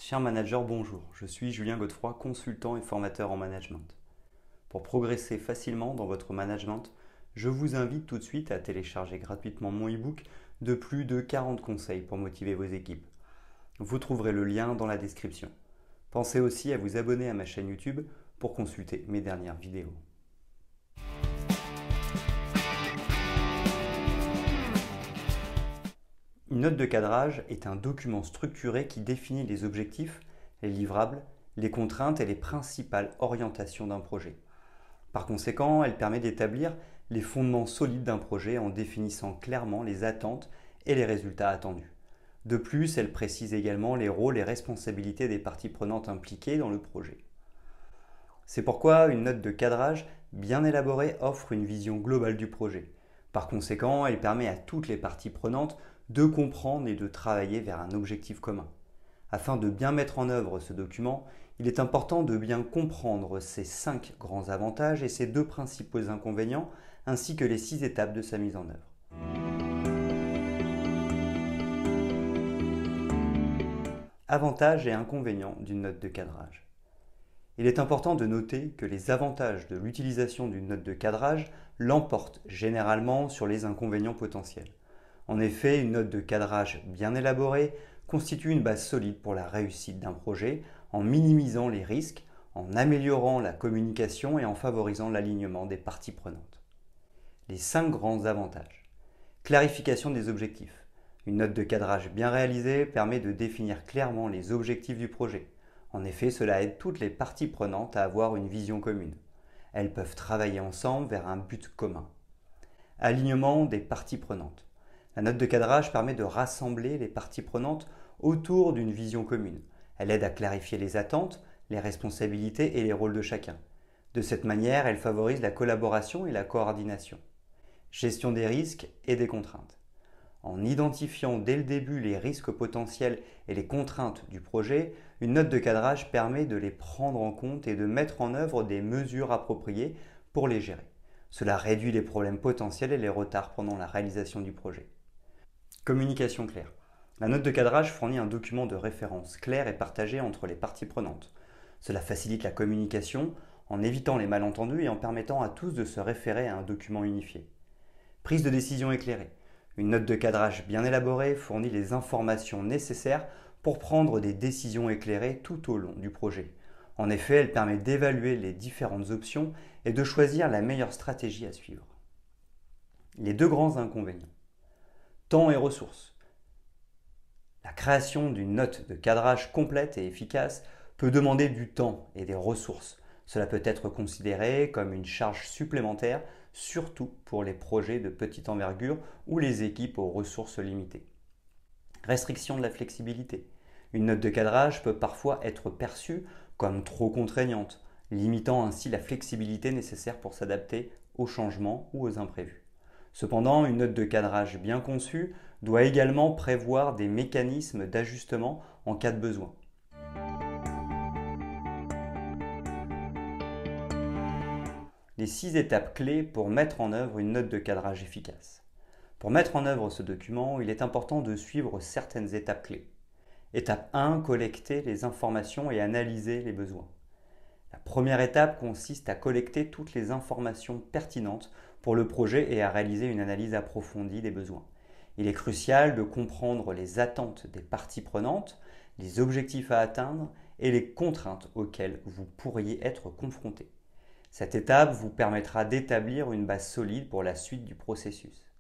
Cher manager, bonjour. Je suis Julien Godefroy, consultant et formateur en management. Pour progresser facilement dans votre management, je vous invite tout de suite à télécharger gratuitement mon e-book de plus de 40 conseils pour motiver vos équipes. Vous trouverez le lien dans la description. Pensez aussi à vous abonner à ma chaîne YouTube pour consulter mes dernières vidéos. Une note de cadrage est un document structuré qui définit les objectifs, les livrables, les contraintes et les principales orientations d'un projet. Par conséquent, elle permet d'établir les fondements solides d'un projet en définissant clairement les attentes et les résultats attendus. De plus, elle précise également les rôles et responsabilités des parties prenantes impliquées dans le projet. C'est pourquoi une note de cadrage bien élaborée offre une vision globale du projet. Par conséquent, elle permet à toutes les parties prenantes de comprendre et de travailler vers un objectif commun. Afin de bien mettre en œuvre ce document, il est important de bien comprendre ses 5 grands avantages et ses 2 principaux inconvénients, ainsi que les 6 étapes de sa mise en œuvre. Avantages et inconvénients d'une note de cadrage. Il est important de noter que les avantages de l'utilisation d'une note de cadrage l'emportent généralement sur les inconvénients potentiels. En effet, une note de cadrage bien élaborée constitue une base solide pour la réussite d'un projet en minimisant les risques, en améliorant la communication et en favorisant l'alignement des parties prenantes. Les 5 grands avantages. Clarification des objectifs. Une note de cadrage bien réalisée permet de définir clairement les objectifs du projet. En effet, cela aide toutes les parties prenantes à avoir une vision commune. Elles peuvent travailler ensemble vers un but commun. Alignement des parties prenantes. La note de cadrage permet de rassembler les parties prenantes autour d'une vision commune. Elle aide à clarifier les attentes, les responsabilités et les rôles de chacun. De cette manière, elle favorise la collaboration et la coordination. Gestion des risques et des contraintes. En identifiant dès le début les risques potentiels et les contraintes du projet, une note de cadrage permet de les prendre en compte et de mettre en œuvre des mesures appropriées pour les gérer. Cela réduit les problèmes potentiels et les retards pendant la réalisation du projet. Communication claire. La note de cadrage fournit un document de référence clair et partagé entre les parties prenantes. Cela facilite la communication en évitant les malentendus et en permettant à tous de se référer à un document unifié. Prise de décision éclairée. Une note de cadrage bien élaborée fournit les informations nécessaires pour prendre des décisions éclairées tout au long du projet. En effet, elle permet d'évaluer les différentes options et de choisir la meilleure stratégie à suivre. Les 2 grands inconvénients. Temps et ressources. La création d'une note de cadrage complète et efficace peut demander du temps et des ressources. Cela peut être considéré comme une charge supplémentaire, surtout pour les projets de petite envergure ou les équipes aux ressources limitées. Restriction de la flexibilité. Une note de cadrage peut parfois être perçue comme trop contraignante, limitant ainsi la flexibilité nécessaire pour s'adapter aux changements ou aux imprévus. Cependant, une note de cadrage bien conçue doit également prévoir des mécanismes d'ajustement en cas de besoin. Les 6 étapes clés pour mettre en œuvre une note de cadrage efficace. Pour mettre en œuvre ce document, il est important de suivre certaines étapes clés. Étape 1, collecter les informations et analyser les besoins. La première étape consiste à collecter toutes les informations pertinentes pour le projet et à réaliser une analyse approfondie des besoins. Il est crucial de comprendre les attentes des parties prenantes, les objectifs à atteindre et les contraintes auxquelles vous pourriez être confronté. Cette étape vous permettra d'établir une base solide pour la suite du processus.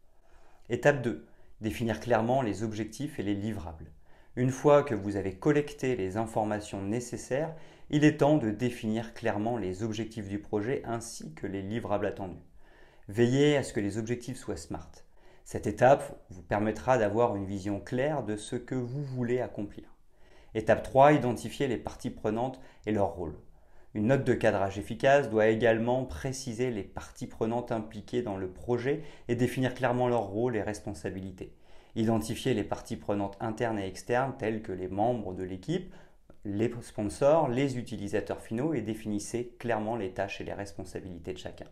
Étape 2. Définir clairement les objectifs et les livrables. Une fois que vous avez collecté les informations nécessaires, il est temps de définir clairement les objectifs du projet ainsi que les livrables attendus. Veillez à ce que les objectifs soient SMART. Cette étape vous permettra d'avoir une vision claire de ce que vous voulez accomplir. Étape 3. Identifier les parties prenantes et leur rôle. Une note de cadrage efficace doit également préciser les parties prenantes impliquées dans le projet et définir clairement leur rôle et responsabilités. Identifier les parties prenantes internes et externes telles que les membres de l'équipe, les sponsors, les utilisateurs finaux et définissez clairement les tâches et les responsabilités de chacun.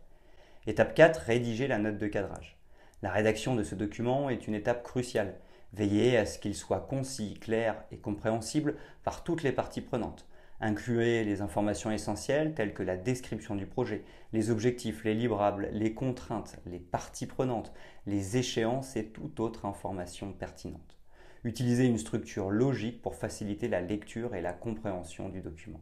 Étape 4. Rédiger la note de cadrage. La rédaction de ce document est une étape cruciale. Veillez à ce qu'il soit concis, clair et compréhensible par toutes les parties prenantes. Incluez les informations essentielles telles que la description du projet, les objectifs, les livrables, les contraintes, les parties prenantes, les échéances et toute autre information pertinente. Utilisez une structure logique pour faciliter la lecture et la compréhension du document.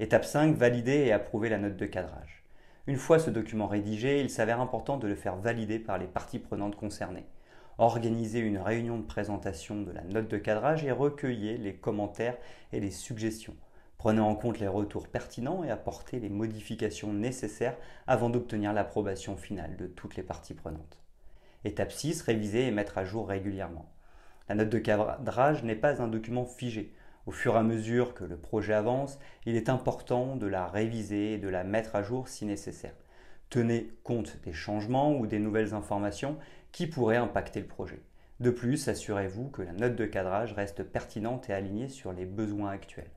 Étape 5, valider et approuver la note de cadrage. Une fois ce document rédigé, il s'avère important de le faire valider par les parties prenantes concernées. Organisez une réunion de présentation de la note de cadrage et recueillez les commentaires et les suggestions. Prenez en compte les retours pertinents et apportez les modifications nécessaires avant d'obtenir l'approbation finale de toutes les parties prenantes. Étape 6, réviser et mettre à jour régulièrement. La note de cadrage n'est pas un document figé. Au fur et à mesure que le projet avance, il est important de la réviser et de la mettre à jour si nécessaire. Tenez compte des changements ou des nouvelles informations qui pourraient impacter le projet. De plus, assurez-vous que la note de cadrage reste pertinente et alignée sur les besoins actuels.